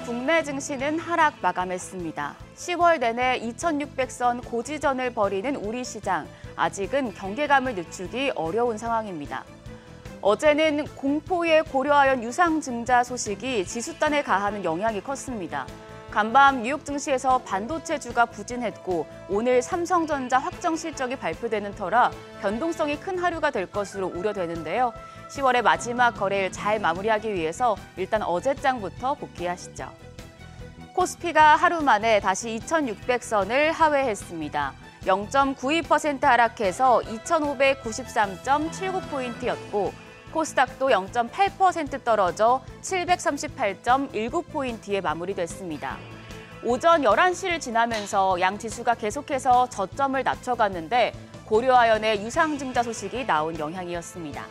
국내 증시는 하락 마감했습니다. 10월 내내 2,600선 고지전을 벌이는 우리 시장, 아직은 경계감을 늦추기 어려운 상황입니다. 어제는 공포에 고려하연 유상증자 소식이 지수단에 가하는 영향이 컸습니다. 간밤 뉴욕 증시에서 반도체주가 부진했고 오늘 삼성전자 확정 실적이 발표되는 터라 변동성이 큰 하루가 될 것으로 우려되는데요. 10월의 마지막 거래일 잘 마무리하기 위해서 일단 어제장부터 복귀하시죠. 코스피가 하루 만에 다시 2,600선을 하회했습니다. 0.92% 하락해서 2,593.79포인트였고 코스닥도 0.8% 떨어져 738.19포인트에 마무리됐습니다. 오전 11시를 지나면서 양 지수가 계속해서 저점을 낮춰갔는데 고려아연의 유상증자 소식이 나온 영향이었습니다.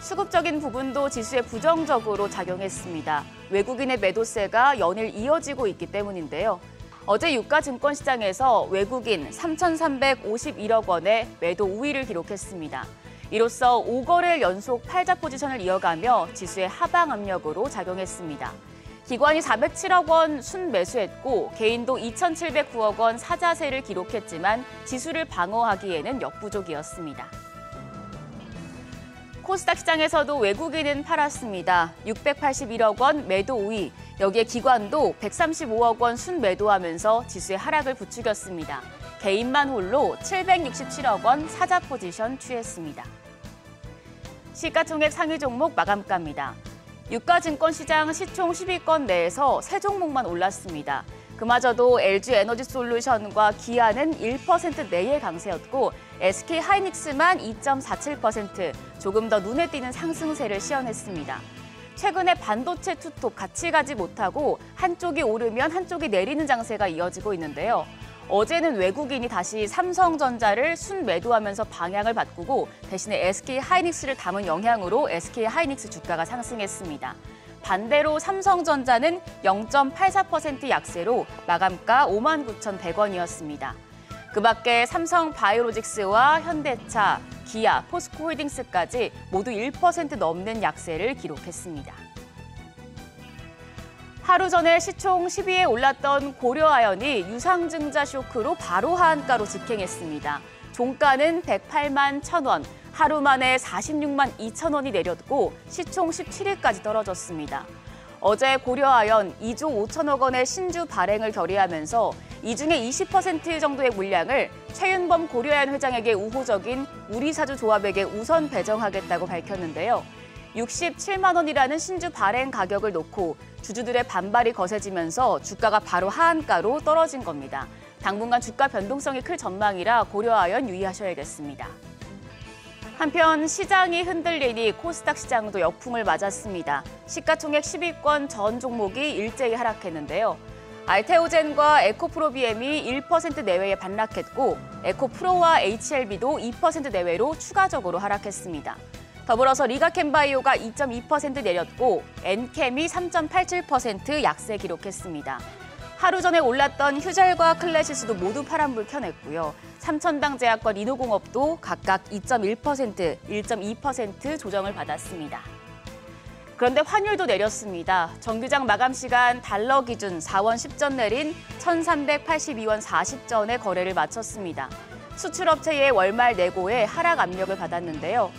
수급적인 부분도 지수에 부정적으로 작용했습니다. 외국인의 매도세가 연일 이어지고 있기 때문인데요. 어제 유가증권시장에서 외국인 3,351억 원의 매도 우위를 기록했습니다. 이로써 5거래일 연속 팔자 포지션을 이어가며 지수의 하방 압력으로 작용했습니다. 기관이 407억 원 순매수했고 개인도 2,709억 원 사자세를 기록했지만 지수를 방어하기에는 역부족이었습니다. 코스닥 시장에서도 외국인은 팔았습니다. 681억 원 매도 우위, 여기에 기관도 135억 원 순매도하면서 지수의 하락을 부추겼습니다. 개인만 홀로 767억 원 사자 포지션 취했습니다. 시가총액 상위 종목 마감가입니다. 유가증권시장 시총 10위권 내에서 3종목만 올랐습니다. 그마저도 LG에너지솔루션과 기아는 1% 내의 강세였고 SK하이닉스만 2.47%, 조금 더 눈에 띄는 상승세를 시현했습니다. 최근에 반도체 투톱 같이 가지 못하고 한쪽이 오르면 한쪽이 내리는 장세가 이어지고 있는데요. 어제는 외국인이 다시 삼성전자를 순매도하면서 방향을 바꾸고 대신에 SK하이닉스를 담은 영향으로 SK하이닉스 주가가 상승했습니다. 반대로 삼성전자는 0.84% 약세로 마감가 59,100원이었습니다. 그 밖에 삼성바이오로직스와 현대차, 기아, 포스코홀딩스까지 모두 1% 넘는 약세를 기록했습니다. 하루 전에 시총 10위에 올랐던 고려아연이 유상증자 쇼크로 바로 하한가로 직행했습니다. 종가는 108만 1,000원, 하루 만에 46만 2천 원이 내렸고 시총 17위까지 떨어졌습니다. 어제 고려아연 2조 5천억 원의 신주 발행을 결의하면서 이 중에 20% 정도의 물량을 최윤범 고려아연 회장에게 우호적인 우리사주 조합에게 우선 배정하겠다고 밝혔는데요. 67만 원이라는 신주 발행 가격을 놓고 주주들의 반발이 거세지면서 주가가 바로 하한가로 떨어진 겁니다. 당분간 주가 변동성이 클 전망이라 고려아연 유의하셔야겠습니다. 한편 시장이 흔들리니 코스닥 시장도 역풍을 맞았습니다. 시가총액 10위권 전 종목이 일제히 하락했는데요. 알테오젠과 에코프로비엠이 1% 내외에 반락했고 에코프로와 HLB도 2% 내외로 추가적으로 하락했습니다. 더불어서 리가캠바이오가 2.2% 내렸고 엔캠이 3.87% 약세 기록했습니다. 하루 전에 올랐던 휴젤과 클래시스도 모두 파란불 켜냈고요. 삼천당제약과 리노공업도 각각 2.1%, 1.2% 조정을 받았습니다. 그런데 환율도 내렸습니다. 정규장 마감 시간 달러 기준 4원 10전 내린 1,382원 40전에 거래를 마쳤습니다. 수출업체의 월말 내고에 하락 압력을 받았는데요.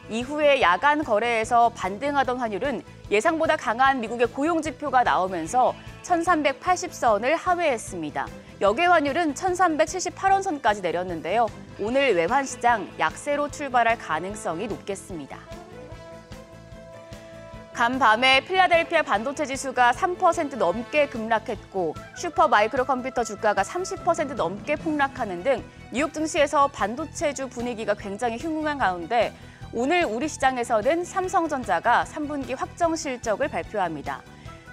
이후에 야간 거래에서 반등하던 환율은 예상보다 강한 미국의 고용지표가 나오면서 1,380선을 하회했습니다. 역외 환율은 1,378원 선까지 내렸는데요. 오늘 외환시장 약세로 출발할 가능성이 높겠습니다. 간밤에 필라델피아 반도체 지수가 3% 넘게 급락했고 슈퍼 마이크로 컴퓨터 주가가 30% 넘게 폭락하는 등 뉴욕 증시에서 반도체주 분위기가 굉장히 흉흉한 가운데 오늘 우리 시장에서는 삼성전자가 3분기 확정 실적을 발표합니다.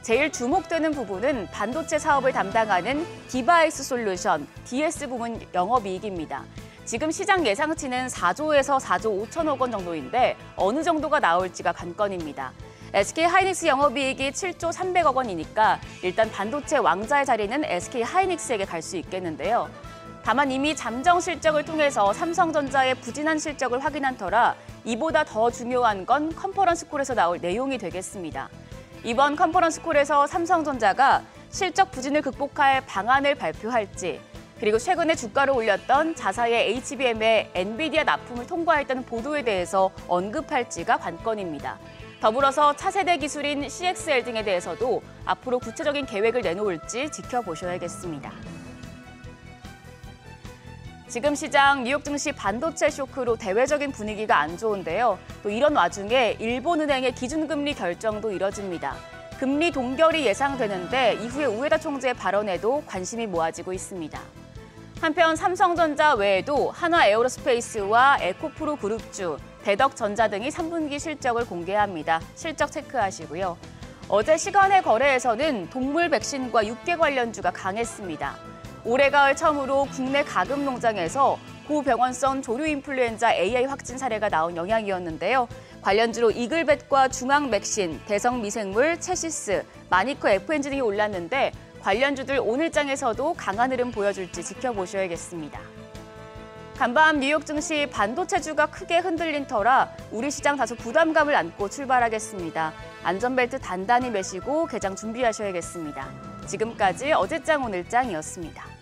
제일 주목되는 부분은 반도체 사업을 담당하는 디바이스 솔루션, DS 부문 영업이익입니다. 지금 시장 예상치는 4조에서 4조 5천억 원 정도인데 어느 정도가 나올지가 관건입니다. SK하이닉스 영업이익이 7조 300억 원이니까 일단 반도체 왕자의 자리는 SK하이닉스에게 갈 수 있겠는데요. 다만 이미 잠정 실적을 통해서 삼성전자의 부진한 실적을 확인한 터라 이보다 더 중요한 건 컨퍼런스 콜에서 나올 내용이 되겠습니다. 이번 컨퍼런스 콜에서 삼성전자가 실적 부진을 극복할 방안을 발표할지, 그리고 최근에 주가를 올렸던 자사의 HBM의 엔비디아 납품을 통과했다는 보도에 대해서 언급할지가 관건입니다. 더불어서 차세대 기술인 CXL 등에 대해서도 앞으로 구체적인 계획을 내놓을지 지켜보셔야겠습니다. 지금 시장 뉴욕 증시 반도체 쇼크로 대외적인 분위기가 안 좋은데요. 또 이런 와중에 일본은행의 기준금리 결정도 이뤄집니다. 금리 동결이 예상되는데 이후에 우에다 총재의 발언에도 관심이 모아지고 있습니다. 한편 삼성전자 외에도 한화에어로스페이스와 에코프로 그룹주, 대덕전자 등이 3분기 실적을 공개합니다. 실적 체크하시고요. 어제 시간의 거래에서는 동물 백신과 육계 관련주가 강했습니다. 올해 가을 처음으로 국내 가금 농장에서 고병원성 조류 인플루엔자 AI 확진 사례가 나온 영향이었는데요. 관련주로 이글벳과 중앙맥신, 대성미생물, 체시스, 마니커 FNG 등이 올랐는데 관련주들 오늘장에서도 강한 흐름 보여줄지 지켜보셔야겠습니다. 간밤 뉴욕 증시 반도체주가 크게 흔들린 터라 우리 시장 다소 부담감을 안고 출발하겠습니다. 안전벨트 단단히 매시고 개장 준비하셔야겠습니다. 지금까지 어제장 오늘장이었습니다.